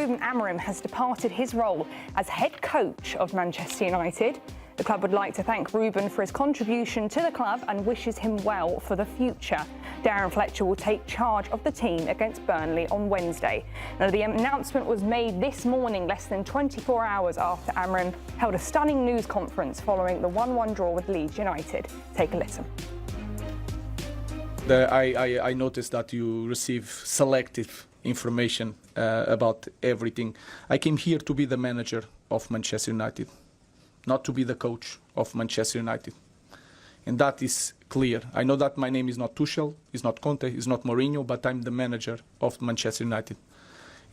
Ruben Amorim has departed his role as head coach of Manchester United. The club would like to thank Ruben for his contribution to the club and wishes him well for the future. Darren Flecter will take charge of the team against Burnley on Wednesday. Now, the announcement was made this morning, less than 24 hours after Amorim held a stunning news conference following the 1-1 draw with Leeds United. Take a listen. I noticed that you receive selective information about everything. I came here to be the manager of Manchester United, not to be the coach of Manchester United. And that is clear. I know that my name is not Tuchel, it's not Conte, it's not Mourinho, but I'm the manager of Manchester United.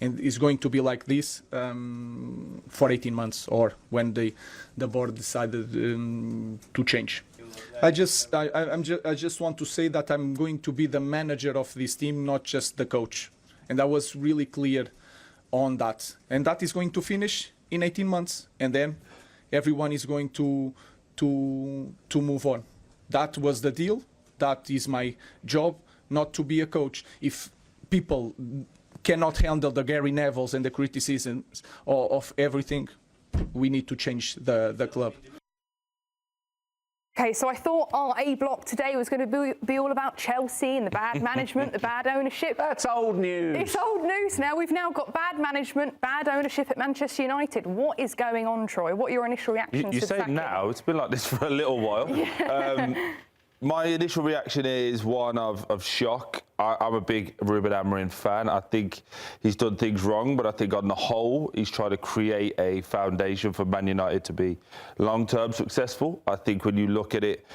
And it's going to be like this for 18 months, or when the board decided to change. I just want to say that I'm going to be the manager of this team, not just the coach. And I was really clear on that. And that is going to finish in 18 months. And then everyone is going to move on. That was the deal. That is my job, not to be a coach. If people cannot handle the Gary Nevilles and the criticisms of everything, we need to change the club. OK, so I thought our A block today was going to be all about Chelsea and the bad management, the bad ownership. That's old news. It's old news now. We've now got bad management, bad ownership at Manchester United. What is going on, Troy? What are your initial reactions? You to say now. It's been like this for a little while. Yeah. My initial reaction is one of shock. I'm a big Ruben Amorim fan. I think he's done things wrong, but I think on the whole, he's trying to create a foundation for Man United to be long-term successful. I think when you look at it,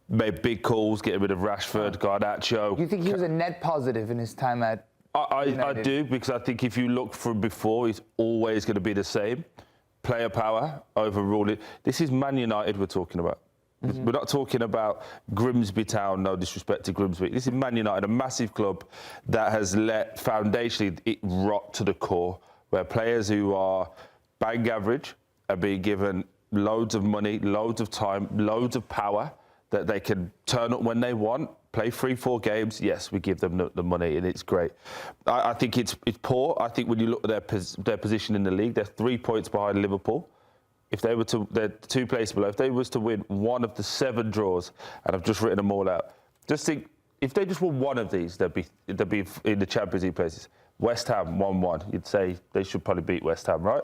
made big calls, getting rid of Rashford, Garnacho. You think he was a net positive in his time at I do, because I think if you look from before, he's always going to be the same. Player power, overruling. This is Man United we're talking about. We're not talking about Grimsby Town, no disrespect to Grimsby. This is Man United, a massive club that has let foundationally it rot to the core, where players who are bang average are being given loads of money, loads of time, loads of power, that they can turn up when they want, play 3-4 games. Yes, we give them the money, and it's great. I think it's poor. I think when you look at their position in the league, they're 3 points behind Liverpool. If they were to, they're 2 places below. If they was to win one of the 7 draws, and I've just written them all out, just think, if they just won one of these, they'd be in the Champions League places. West Ham 1-1. You'd say they should probably beat West Ham, right?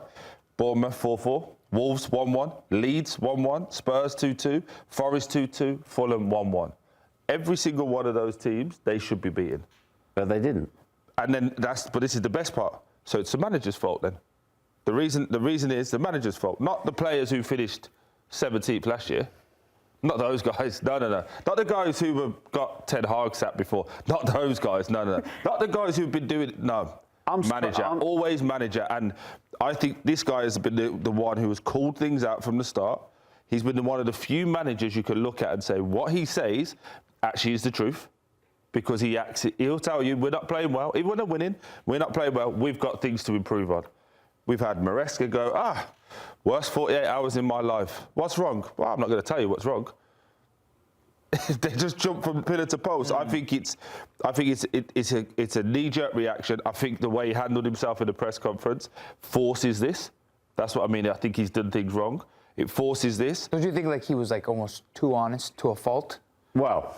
Bournemouth 4-4. Wolves 1-1. Leeds 1-1. Spurs 2-2. Forest 2-2. Fulham 1-1. Every single one of those teams, they should be beaten. But they didn't. And then but this is the best part. So it's the manager's fault then. The reason is the manager's fault, not the players who finished 17th last year. Not those guys. No. Not the guys who got Ten Hag sacked before. Not those guys. No. Not the guys who've been doing it. No. Manager. Always manager. And I think this guy has been the one who has called things out from the start. He's been one of the few managers you can look at and say what he says actually is the truth. Because he'll tell you, we're not playing well. Even when they're winning, we're not playing well. We've got things to improve on. We've had Maresca go, worst 48 hours in my life. What's wrong? Well, I'm not going to tell you what's wrong. They just jump from pillar to post. I think it's a knee-jerk reaction. I think the way he handled himself in the press conference forces this. That's what I mean. I think he's done things wrong. It forces this. Don't you think like he was like almost too honest to a fault? Well.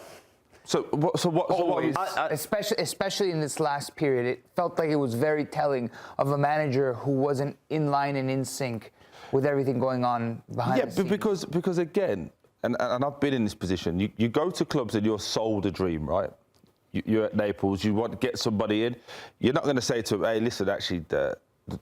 So what? Especially in this last period, it felt like it was very telling of a manager who wasn't in line and in sync with everything going on behind the scenes. because again, and I've been in this position. You go to clubs and you're sold a dream, right? You're at Naples. You want to get somebody in. You're not going to say to them, "Hey, listen, actually, the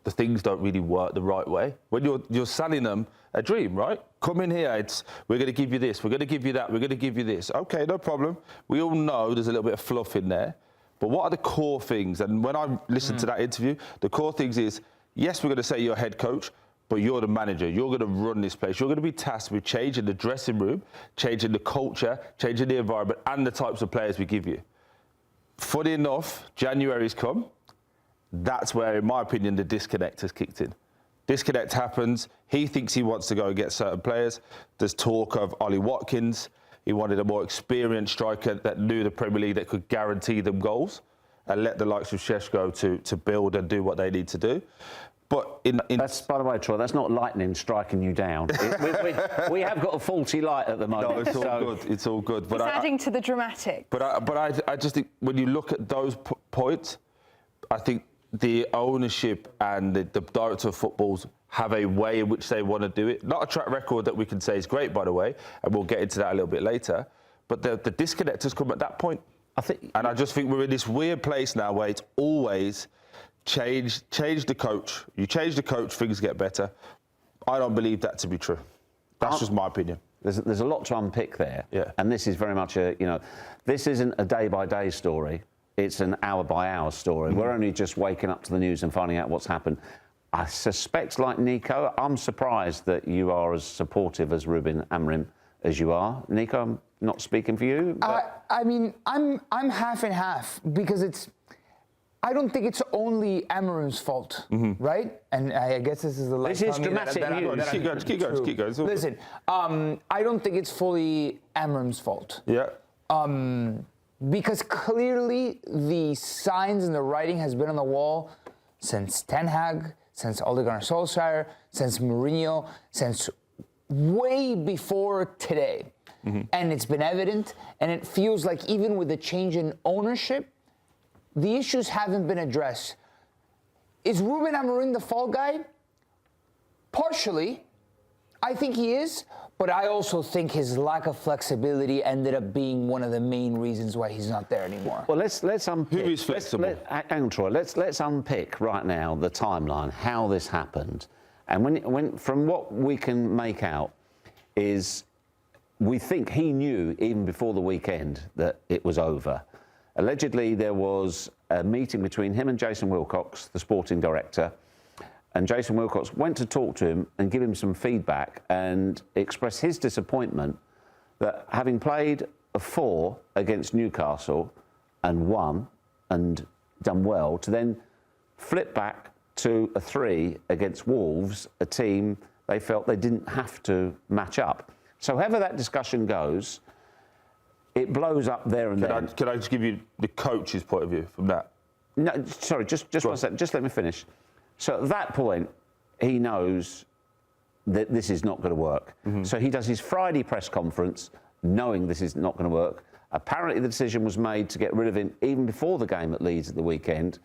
things don't really work the right way." When you're selling them a dream, right? Come in here, we're going to give you this, we're going to give you that, we're going to give you this. Okay, no problem. We all know there's a little bit of fluff in there. But what are the core things? And when I listened to that interview, the core things is, yes, we're going to say you're a head coach, but you're the manager. You're going to run this place. You're going to be tasked with changing the dressing room, changing the culture, changing the environment, and the types of players we give you. Funny enough, January's come. That's where, in my opinion, the disconnect has kicked in. Disconnect happens. He thinks he wants to go and get certain players. There's talk of Ollie Watkins. He wanted a more experienced striker that knew the Premier League, that could guarantee them goals and let the likes of Šeško to build and do what they need to do. But that's, by the way, Troy, that's not lightning striking you down. We have got a faulty light at the moment. No, it's all good. It's all good. But adding to the dramatic. But I just think when you look at those points, I think the ownership and the director of footballs have a way in which they want to do it. Not a track record that we can say is great, by the way, and we'll get into that a little bit later. But the disconnect has come at that point. I just think we're in this weird place now where it's always change the coach. You change the coach, things get better. I don't believe that to be true. That's just my opinion. There's a lot to unpick there. Yeah. And this is very much this isn't a day-by-day story. It's an hour-by-hour story. We're only just waking up to the news and finding out what's happened. I suspect, like Nico, I'm surprised that you are as supportive as Ruben Amorim as you are. Nico, I'm not speaking for you. I mean, I'm half and half because I don't think it's only Amorim's fault, right? And I guess this is the last time. This is dramatic news. Keep going. Listen, I don't think it's fully Amorim's fault. Yeah. Because clearly the signs and the writing has been on the wall since Ten Hag, since Ole Gunnar Solskjaer, since Mourinho, since way before today. And it's been evident, and it feels like even with the change in ownership, the issues haven't been addressed. Is Ruben Amorim the fall guy? Partially. I think he is, but I also think his lack of flexibility ended up being one of the main reasons why he's not there anymore. Well, let's unpick. Who is flexible? Hang on, Troy. Let's unpick right now the timeline, how this happened, and when from what we can make out is we think he knew even before the weekend that it was over. Allegedly, there was a meeting between him and Jason Wilcox, the sporting director, and Jason Wilcox went to talk to him and give him some feedback and express his disappointment that having played a 4 against Newcastle and won and done well, to then flip back to a 3 against Wolves, a team they felt they didn't have to match up. So however that discussion goes, it blows up there and then. Can I just give you the coach's point of view from that? No, sorry, just 1 second. Just let me finish. So at that point, he knows that this is not going to work. So he does his Friday press conference knowing this is not going to work. Apparently the decision was made to get rid of him even before the game at Leeds at the weekend.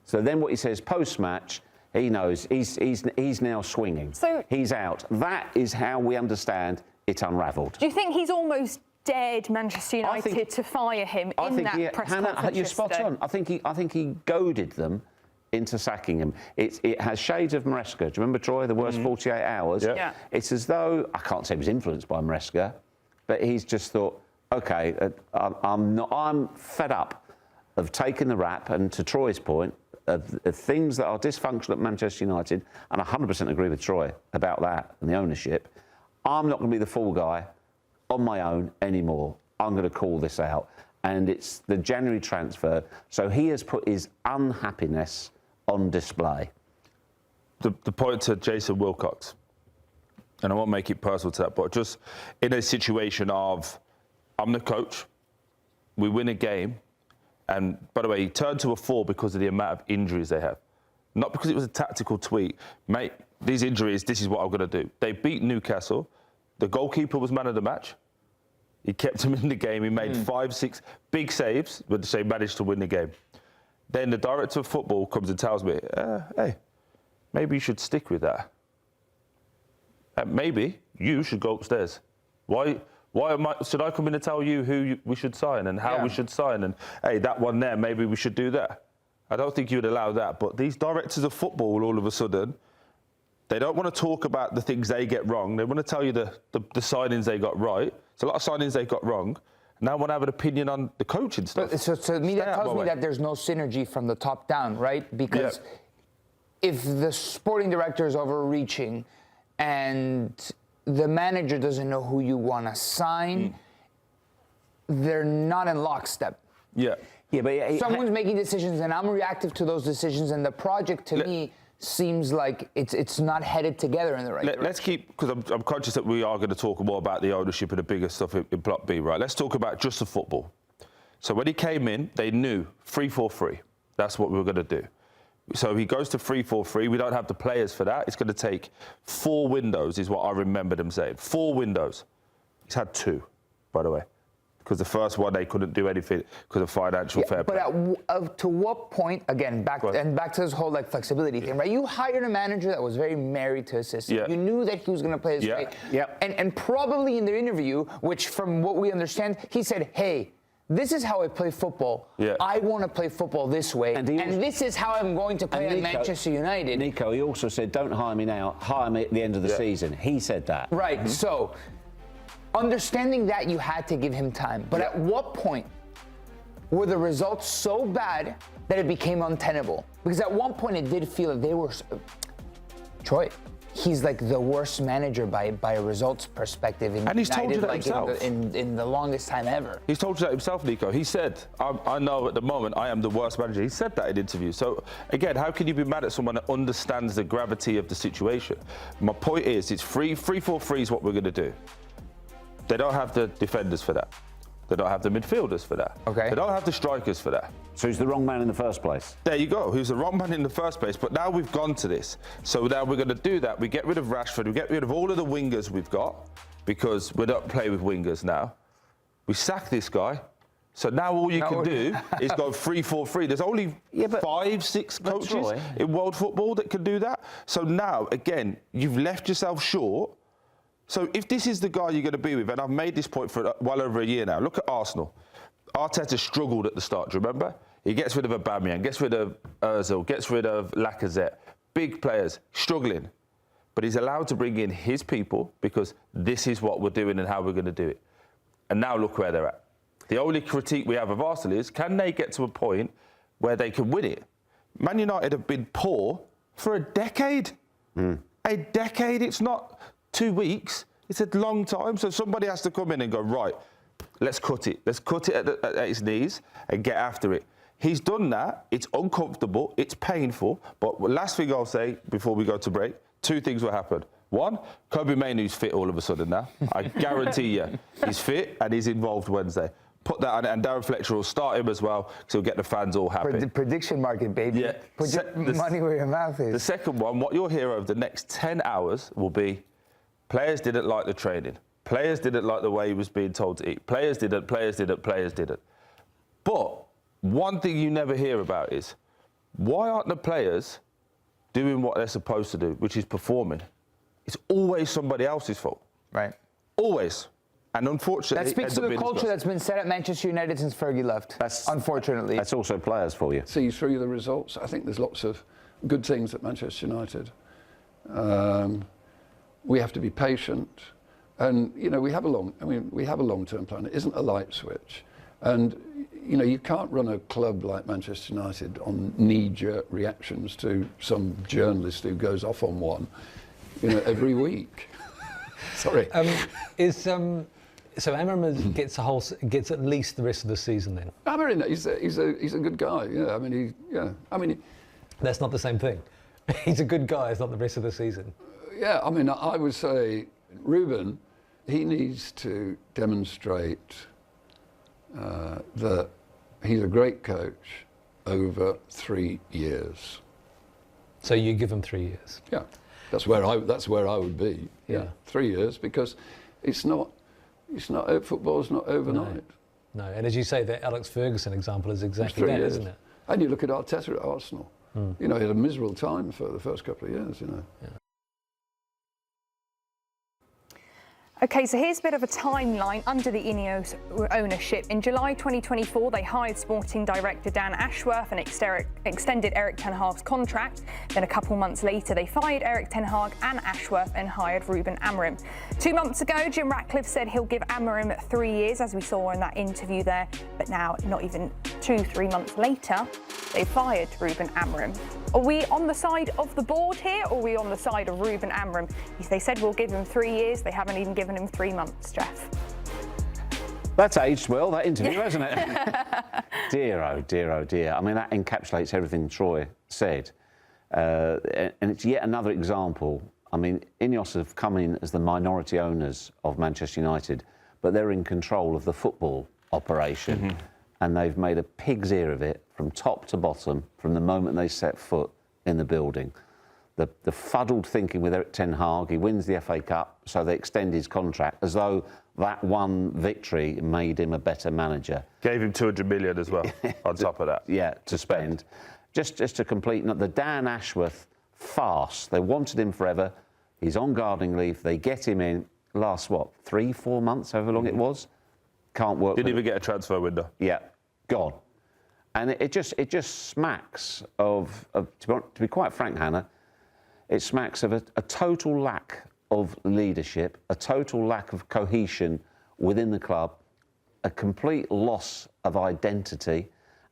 So then what he says post-match, he knows he's now swinging. So he's out. That is how we understand it unravelled. Do you think he's almost dared Manchester United to fire him in that press conference? You're spot on. I think he goaded them into sacking him. It has shades of Maresca. Do you remember, Troy, the worst 48 hours? Yeah. It's as though, I can't say he was influenced by Maresca, but he's just thought, OK, I'm fed up of taking the rap, and to Troy's point, of things that are dysfunctional at Manchester United, and I 100% agree with Troy about that and the ownership. I'm not going to be the fall guy on my own anymore. I'm going to call this out. And it's the January transfer. So he has put his unhappiness on display. The point to Jason Wilcox, and I won't make it personal to that, but just in a situation of, I'm the coach, we win a game, and by the way, he turned to a 4 because of the amount of injuries they have. Not because it was a tactical tweak. Mate, these injuries, this is what I'm going to do. They beat Newcastle. The goalkeeper was man of the match. He kept him in the game. He made 5-6 big saves, but they managed to win the game. Then the director of football comes and tells me, hey, maybe you should stick with that. Maybe you should go upstairs. Why should I come in and tell you who we should sign and how we should sign? And, hey, that one there, maybe we should do that. I don't think you would allow that. But these directors of football, all of a sudden, they don't want to talk about the things they get wrong. They want to tell you the signings they got right. It's a lot of signings they got wrong. Now I want to have an opinion on the coaching stuff. So to me, that tells me that there's no synergy from the top down, right? Because if the sporting director is overreaching and the manager doesn't know who you want to sign, they're not in lockstep. Yeah, but someone's making decisions, and I'm reactive to those decisions. And the project, to me, seems like it's not headed together in the right direction. Let's keep, because I'm conscious that we are going to talk more about the ownership and the bigger stuff in Block B, right? Let's talk about just the football. So when he came in, they knew 3-4-3. That's what we were going to do. So he goes to 3-4-3. We don't have the players for that. It's going to take 4 windows, is what I remember them saying. 4 windows. He's had 2, by the way. Because the first one, they couldn't do anything because of financial fair play. But to what point, again, back to this whole flexibility thing, right? You hired a manager that was very married to his system. Yeah. You knew that he was going to play his way. Yep. And probably in their interview, which from what we understand, he said, hey, this is how I play football. Yeah. I want to play football this way. And this is how I'm going to play at Manchester United. Nico, he also said, don't hire me now, hire me at the end of the season. He said that. Right, so understanding that, you had to give him time. But at what point were the results so bad that it became untenable? Because at one point it did feel that they were... Troy, he's like the worst manager by a results perspective in and he's United, told you that himself. In the longest time ever. He's told you that himself, Nico. He said, I know at the moment I am the worst manager. He said that in interviews. So, again, how can you be mad at someone that understands the gravity of the situation? My point is, it's 3-4-3 is what we're going to do. They don't have the defenders for that. They don't have the midfielders for that. Okay. They don't have the strikers for that. So he's the wrong man in the first place. There you go. Who's the wrong man in the first place. But now we've gone to this. So now we're going to do that. We get rid of Rashford. We get rid of all of the wingers we've got because we don't play with wingers now. We sack this guy. So now all you can do is go 3-4-3. There's only 5-6 coaches in world football that can do that. So now, again, you've left yourself short. So if this is the guy you're going to be with, and I've made this point for well over a year now, look at Arsenal. Arteta struggled at the start, do you remember? He gets rid of Aubameyang, gets rid of Ozil, gets rid of Lacazette. Big players, struggling. But he's allowed to bring in his people because this is what we're doing and how we're going to do it. And now look where they're at. The only critique we have of Arsenal is, can they get to a point where they can win it? Man United have been poor for a decade. A decade, it's not 2 weeks, it's a long time. So somebody has to come in and go, right, let's cut it. Let's cut it at its knees and get after it. He's done that. It's uncomfortable. It's painful. But last thing I'll say before we go to break, 2 things will happen. 1, Kobe Mainoo's fit all of a sudden now. I guarantee you. He's fit and he's involved Wednesday. Put that on it, and Darren Flecter will start him as well, so he'll get the fans all happy. Prediction market, baby. Yeah. Put your money where your mouth is. The second one, what you'll hear over the next 10 hours will be players didn't like the training. Players didn't like the way he was being told to eat. Players didn't. But one thing you never hear about is, why aren't the players doing what they're supposed to do, which is performing? It's always somebody else's fault. Right. Always. And unfortunately, that speaks to the culture that's been set at Manchester United since Fergie left. Unfortunately. That's also players for you. See through the results. I think there's lots of good things at Manchester United. We have to be patient, and we have a long-term plan. It isn't a light switch, and you can't run a club like Manchester United on knee-jerk reactions to some journalist who goes off on one, every week. Sorry. So Amorim gets at least the rest of the season then. Amorim, he's a good guy. Yeah, That's not the same thing. He's a good guy. It's not the rest of the season. Yeah, I would say Ruben, he needs to demonstrate that he's a great coach over 3 years. So you give him 3 years. Yeah, that's where I would be. Yeah, 3 years, because football's not overnight. No, and as you say, the Alex Ferguson example is exactly that, isn't it? And you look at Arteta at Arsenal. He had a miserable time for the first couple of years. Yeah. OK, so here's a bit of a timeline under the INEOS ownership. In July 2024, they hired sporting director Dan Ashworth and extended Erik ten Hag's contract. Then a couple months later, they fired Erik ten Hag and Ashworth and hired Ruben Amorim. 2 months ago, Jim Ratcliffe said he'll give Amorim 3 years, as we saw in that interview there. But now, not even 2-3 months later, they fired Ruben Amorim. Are we on the side of the board here, or are we on the side of Ruben Amorim? They said we'll give him 3 years. They haven't even given him 3 months, Geoff. That's aged well, that interview, hasn't it? Dear, oh dear, oh dear. I mean, that encapsulates everything Troy said. And it's yet another example. I mean, INEOS have come in as the minority owners of Manchester United, but they're in control of the football operation. And they've made a pig's ear of it from top to bottom, from the moment they set foot in the building. The fuddled thinking with Erik ten Hag, he wins the FA Cup, so they extend his contract as though that one victory made him a better manager. Gave him 200 million as well, on top of that. Yeah, to spend. Just to complete, the Dan Ashworth farce. They wanted him forever. He's on gardening leave. They get him in last, 3-4 months, however long it was. Can't work. Didn't even get a transfer window. Yeah, gone. And it just smacks of to be quite frank, Hannah, it smacks of a total lack of leadership, a total lack of cohesion within the club, a complete loss of identity,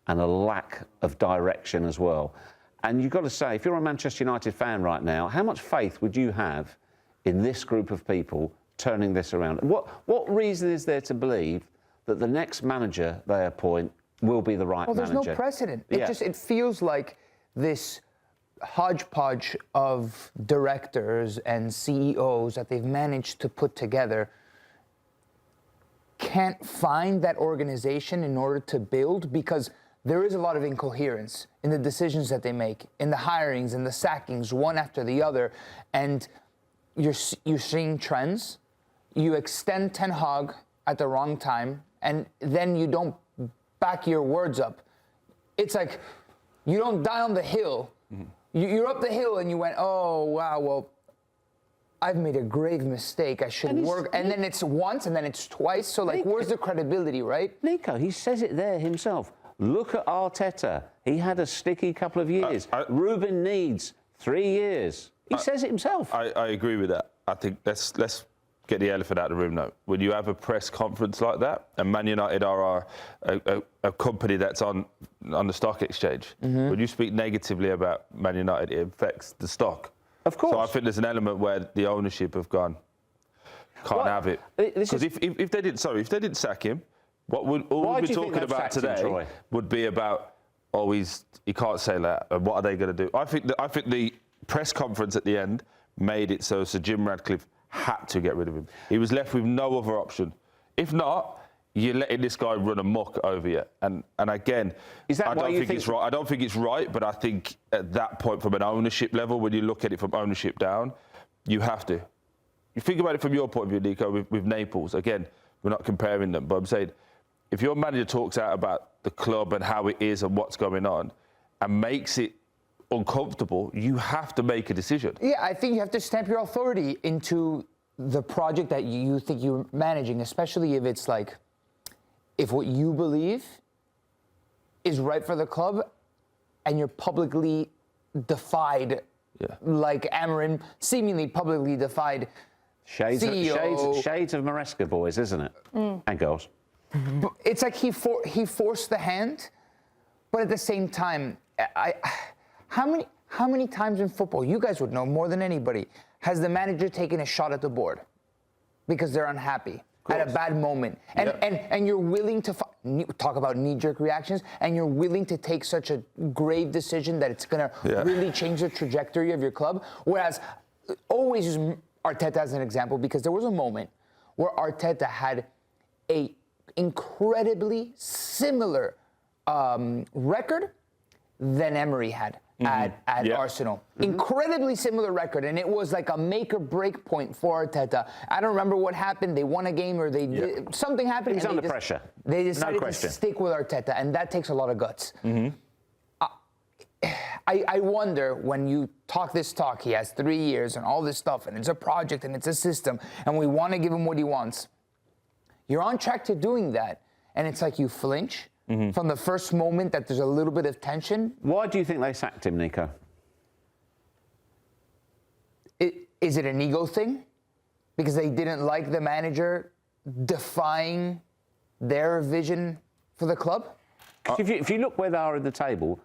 and a lack of direction as well. And you've got to say, if you're a Manchester United fan right now, how much faith would you have in this group of people turning this around? What reason is there to believe that the next manager they appoint will be the right manager? Well, there's no precedent. Yeah. It feels like this hodgepodge of directors and CEOs that they've managed to put together can't find that organization in order to build, because there is a lot of incoherence in the decisions that they make, in the hirings and the sackings, one after the other, and you're seeing trends. You extend Ten Hag at the wrong time, and then you don't back your words up. It's like you don't die on the hill. You're up the hill and you went, oh, wow, well, I've made a grave mistake. I should work. And then it's once and then it's twice. So, like, where's the credibility, right? Nico, he says it there himself. Look at Arteta. He had a sticky couple of years. Ruben needs 3 years. He says it himself. I agree with that. I think let's get the elephant out of the room now. When you have a press conference like that, and Man United are a company that's on the stock exchange, when you speak negatively about Man United, it affects the stock. Of course. So I think there's an element where the ownership have gone, can't have it. Because if they didn't sack him, what we'd be talking about today would be about, he can't say that, and what are they going to do? I think the press conference at the end made it so Sir Jim Ratcliffe had to get rid of him. He was left with no other option. If not, you're letting this guy run amok over you. And again, I don't think it's right. I don't think it's right, but I think at that point, from an ownership level, when you look at it from ownership down, you have to. You think about it from your point of view, Nico, with Naples. Again, we're not comparing them, but I'm saying, if your manager talks out about the club and how it is and what's going on and makes it uncomfortable, you have to make a decision. Yeah, I think you have to stamp your authority into the project that you think you're managing, especially if it's like, if what you believe is right for the club and you're publicly defied, like Amorim seemingly publicly defied Shades of Maresca boys, isn't it? And girls. It's like he forced the hand, but at the same time, how many times in football, you guys would know more than anybody, has the manager taken a shot at the board because they're unhappy at a bad moment, and you're willing to talk about knee-jerk reactions, and you're willing to take such a grave decision that it's going to really change the trajectory of your club? Whereas, always use Arteta as an example, because there was a moment where Arteta had a incredibly similar record than Emery had at Arsenal. Incredibly similar record, and it was like a make or break point for Arteta. I don't remember what happened. They won a game, or something happened. He's under pressure. They decided to stick with Arteta, and that takes a lot of guts. I wonder, when you talk this talk, he has 3 years and all this stuff, and it's a project and it's a system, and we want to give him what he wants. You're on track to doing that, and it's like you flinch from the first moment that there's a little bit of tension. Why do you think they sacked him, Nico? Is it an ego thing? Because they didn't like the manager defying their vision for the club? If you look where they are in the table,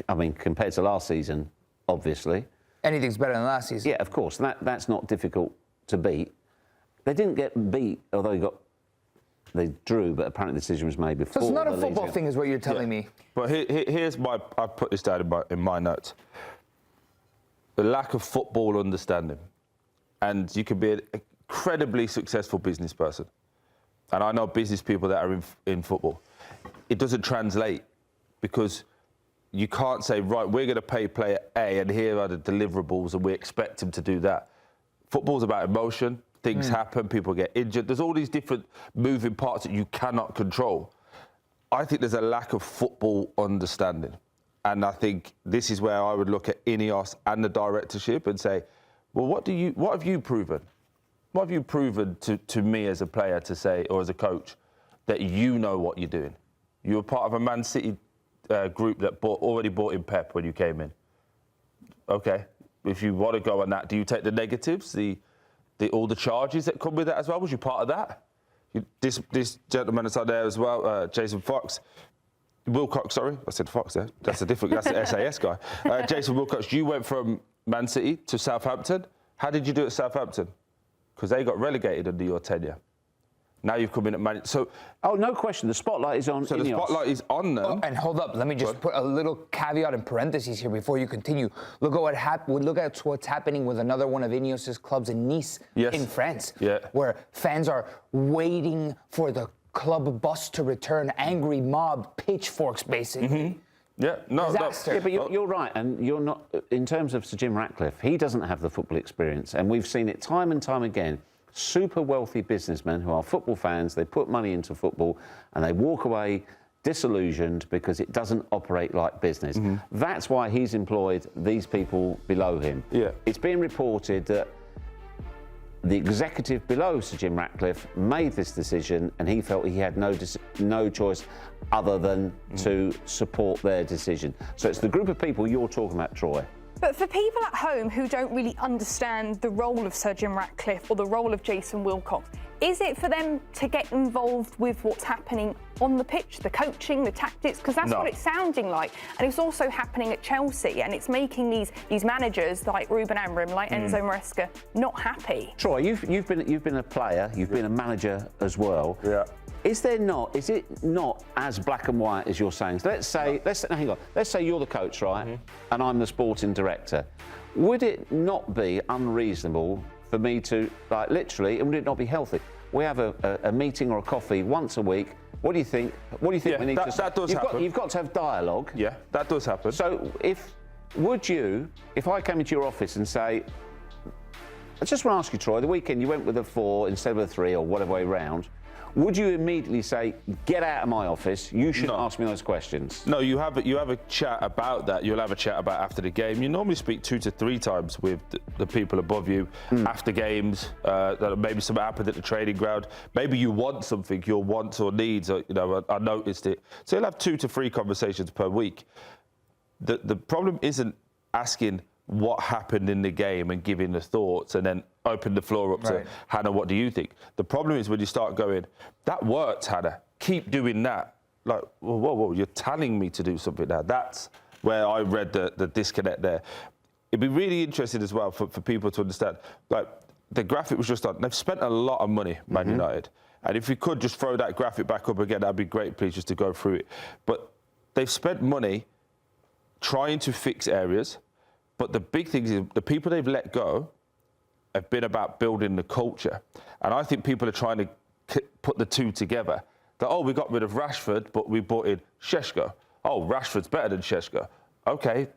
I mean, compared to last season, obviously. Anything's better than last season. Yeah, of course. That's not difficult to beat. They didn't get beat, although they drew, but apparently the decision was made before. So it's not a football thing, is what you're telling me. But here's I put this down in my notes. The lack of football understanding. And you can be an incredibly successful business person. And I know business people that are in football. It doesn't translate, because you can't say, right, we're going to pay player A and here are the deliverables and we expect him to do that. Football's about emotion. Things happen, people get injured. There's all these different moving parts that you cannot control. I think there's a lack of football understanding. And I think this is where I would look at INEOS and the directorship and say, well, what have you proven? What have you proven to me as a player to say, or as a coach, that you know what you're doing? You were part of a Man City group that already bought in Pep when you came in. Okay, if you want to go on that, do you take the negatives, all the charges that come with that as well? Was you part of that? This gentleman that's out there as well, Jason Wilcox, sorry, I said Fox there. That's the SAS guy. Jason Wilcox, you went from Man City to Southampton. How did you do at Southampton? Because they got relegated under your tenure. Now you've come in at Man. So, no question. The spotlight is on. So INEOS. the spotlight is on them. Oh, and hold up, let me just put a little caveat in parentheses here before you continue. Look at what's happening with another one of INEOS's clubs in Nice, in France, where fans are waiting for the club bus to return. Angry mob, pitchforks, basically. Yeah, no. Yeah, but you're right, and you're not. In terms of Sir Jim Ratcliffe, he doesn't have the football experience, and we've seen it time and time again. Super wealthy businessmen who are football fans, they put money into football and they walk away disillusioned because it doesn't operate like business. That's why he's employed these people below him. Yeah. It's being reported that the executive below Sir Jim Ratcliffe made this decision and he felt he had no choice other than to support their decision. So it's the group of people you're talking about, Troy. But for people at home who don't really understand the role of Sir Jim Ratcliffe or the role of Jason Wilcox, is it for them to get involved with what's happening on the pitch, the coaching, the tactics? Because that's what it's sounding like. And it's also happening at Chelsea, and it's making these managers like Ruben Amorim, like Enzo Maresca, not happy. Troy, you've been a player, you've been a manager as well. Yeah. Is it not as black and white as you're saying? So let's say you're the coach, right? And I'm the sporting director. Would it not be unreasonable for me to, like, literally, and would it not be healthy? We have a meeting or a coffee once a week. What do you think? What do you think we need to? That does happen. You've got to have dialogue. Yeah, that does happen. So if I came into your office and say, I just want to ask you, Troy, the weekend you went with a 4 instead of a 3 or whatever way round. Would you immediately say, get out of my office, you shouldn't ask me those questions? No, you have a chat about that. You'll have a chat about after the game. You normally speak 2 to 3 times with the people above you after games. Maybe something happened at the training ground. Maybe you want something, your wants or needs. Or, I noticed it. So you'll have 2 to 3 conversations per week. The problem isn't asking what happened in the game and giving the thoughts and then open the floor up to Hannah, what do you think? The problem is when you start going, that worked, Hannah, keep doing that. Like, whoa, you're telling me to do something now. That's where I read the disconnect there. It'd be really interesting as well for people to understand, like, the graphic was just on. They've spent a lot of money, Man United. And if we could just throw that graphic back up again, that'd be great, please, just to go through it. But they've spent money trying to fix areas. But the big thing is the people they've let go have been about building the culture. And I think people are trying to put the two together. That, we got rid of Rashford, but we brought in Šeško. Oh, Rashford's better than Šeško. Okay,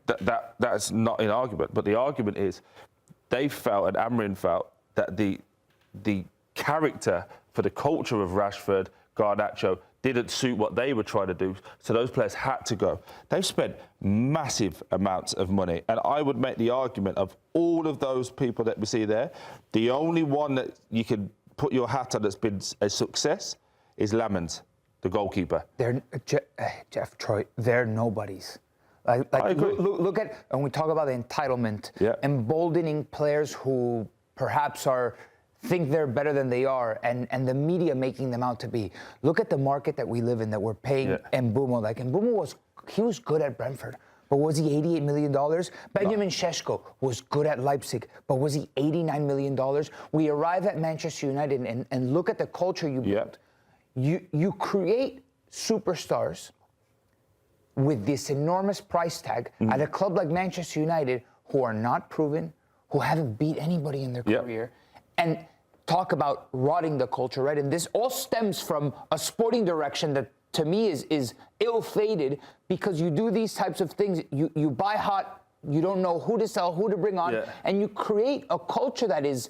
that's not an argument. But the argument is they felt, and Amorim felt, that the character for the culture of Rashford, Garnacho, didn't suit what they were trying to do, so those players had to go. They've spent massive amounts of money, and I would make the argument of all of those people that we see there, the only one that you can put your hat on that's been a success is Lamens, the goalkeeper. They're Geoff, Troy, they're nobodies. I agree. Look at, and we talk about the entitlement, emboldening players who perhaps think they're better than they are, and the media making them out to be. Look at the market that we live in, that we're paying Mbeumo. Like, Mbeumo was good at Brentford, but was he $88 million? Benjamin Šeško was good at Leipzig, but was he $89 million? We arrive at Manchester United and look at the culture you built. You create superstars with this enormous price tag at a club like Manchester United, who are not proven, who haven't beat anybody in their career, and talk about rotting the culture, right? And this all stems from a sporting direction that to me is ill-fated because you do these types of things. You buy hot, you don't know who to sell, who to bring on, and you create a culture that is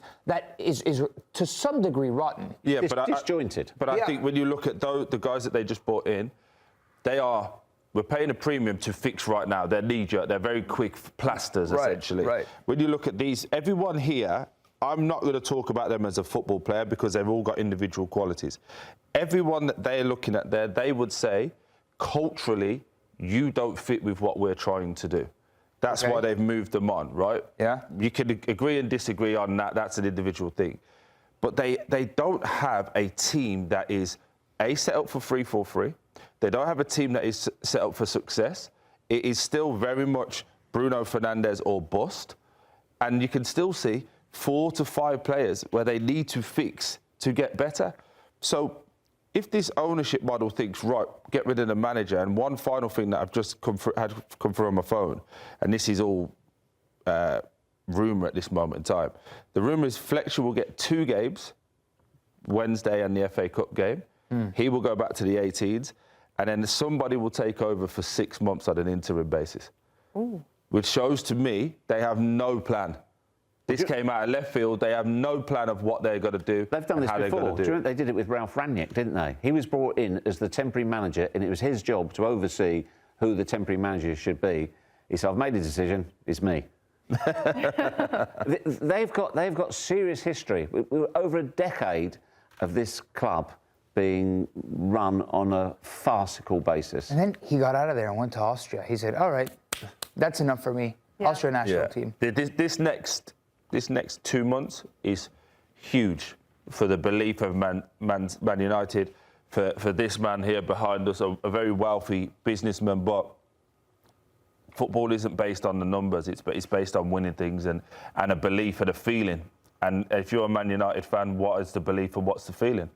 to some degree rotten. Yeah, disjointed. But I think when you look at the guys that they just brought in, we're paying a premium to fix right now. They're knee-jerk, they're very quick plasters, essentially. Right. When you look at these, everyone here, I'm not going to talk about them as a football player because they've all got individual qualities. Everyone that they're looking at there, they would say, culturally, you don't fit with what we're trying to do. That's why they've moved them on, right? Yeah. You can agree and disagree on that. That's an individual thing. But they don't have a team that is, set up for 3-4-3. They don't have a team that is set up for success. It is still very much Bruno Fernandes or bust. And you can still see 4 to 5 players where they need to fix to get better. So if this ownership model thinks, right, get rid of the manager, and one final thing that I've just had come through on my phone, and this is all rumour at this moment in time. The rumour is Fletcher will get 2 games, Wednesday and the FA Cup game. He will go back to the 18s, and then somebody will take over for 6 months on an interim basis. Ooh. Which shows to me they have no plan. This came out of left field. They have no plan of what they're going to do. They've done this before. Do They did it with Ralph Rangnick, didn't they? He was brought in as the temporary manager, and it was his job to oversee who the temporary manager should be. He said, I've made a decision, it's me. They've got serious history. We were over a decade of this club being run on a farcical basis. And then he got out of there and went to Austria. He said, all right, that's enough for me. Austria national team. This next 2 months is huge for the belief of Man United, for this man here behind us, a very wealthy businessman, but football isn't based on the numbers, it's based on winning things and a belief and a feeling. And if you're a Man United fan, what is the belief and what's the feeling?